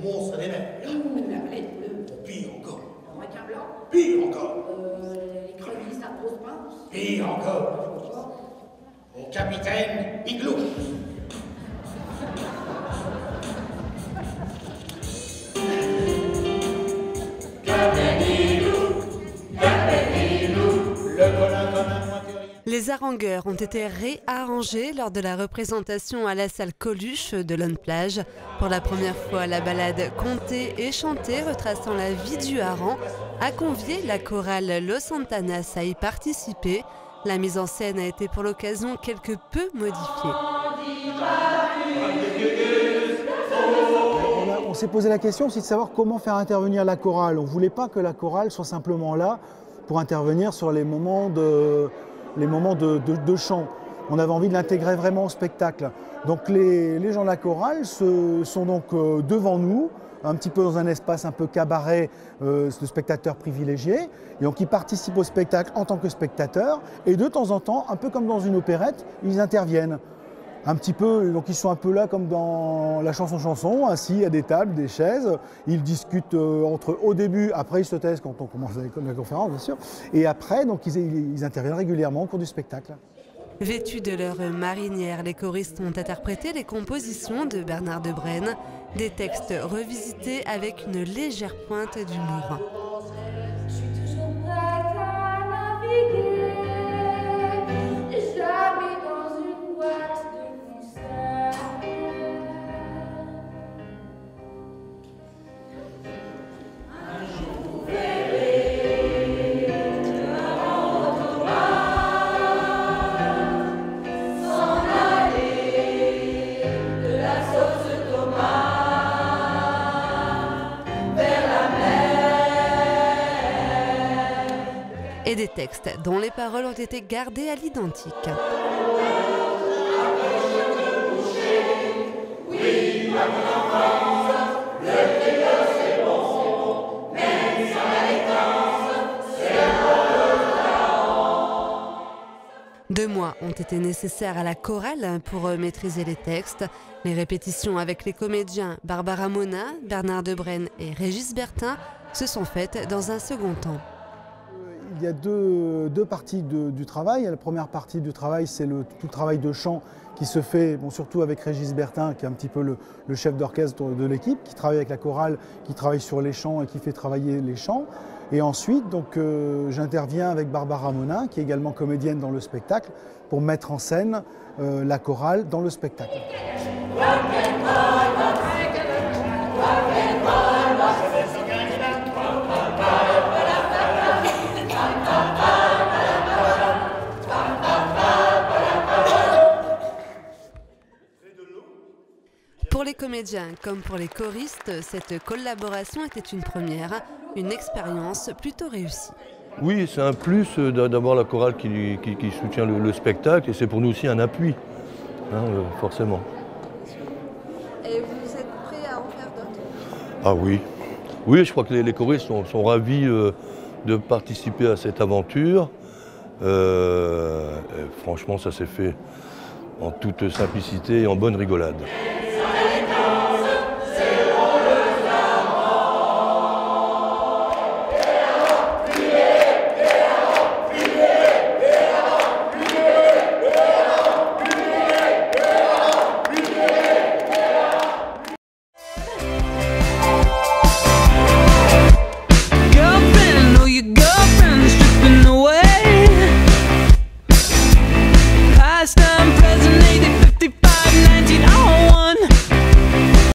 monstre des mers. La plaie bleue. Pire encore. Le requin blanc. Pire encore. Les crevisses à grosse pince. Pire encore. Mon capitaine Igloo. Les harangueurs ont été réarrangés lors de la représentation à la salle Coluche de Lonne-Plage. Pour la première fois, la ballade contée et chantée retraçant la vie du hareng a convié la chorale Los Santanas à y participer. La mise en scène a été pour l'occasion quelque peu modifiée. On s'est posé la question aussi de savoir comment faire intervenir la chorale. On ne voulait pas que la chorale soit simplement là pour intervenir sur les moments de chant. On avait envie de l'intégrer vraiment au spectacle. Donc les gens de la chorale sont donc devant nous, un petit peu dans un espace un peu cabaret de spectateurs privilégiés. Et donc ils participent au spectacle en tant que spectateurs. Et de temps en temps, un peu comme dans une opérette, ils interviennent. Un petit peu, donc ils sont un peu là comme dans la chanson, assis à des tables, des chaises. Ils discutent entre eux au début, après ils se taisent quand on commence la conférence, bien sûr. Et après, donc ils interviennent régulièrement au cours du spectacle. Vêtus de leur marinière, les choristes ont interprété les compositions de Bernard de Brenne, des textes revisités avec une légère pointe d'humour. Je suis toujours prête à naviguer, jamais dans une boîte de concert. Un jour vous verrez un Thomas s'en aller de la sauce tomate vers la mer. Et des textes dont les paroles ont été gardées à l'identique. Deux mois ont été nécessaires à la chorale pour maîtriser les textes. Les répétitions avec les comédiens Barbara Mona, Bernard de Brenne et Régis Bertin se sont faites dans un second temps. Il y a deux parties du travail. La première partie du travail, c'est tout le travail de chant qui se fait surtout avec Régis Bertin, qui est un petit peu le chef d'orchestre de l'équipe, qui travaille avec la chorale, qui travaille sur les chants et qui fait travailler les chants. Et ensuite, j'interviens avec Barbara Mona, qui est également comédienne dans le spectacle, pour mettre en scène la chorale dans le spectacle. Pour les comédiens comme pour les choristes, cette collaboration était une première, une expérience plutôt réussie. Oui, c'est un plus d'avoir la chorale qui soutient le spectacle et c'est pour nous aussi un appui, forcément. Et vous êtes prêts à en faire d'autres? Ah oui, oui, je crois que les choristes sont ravis de participer à cette aventure. Franchement, ça s'est fait en toute simplicité et en bonne rigolade.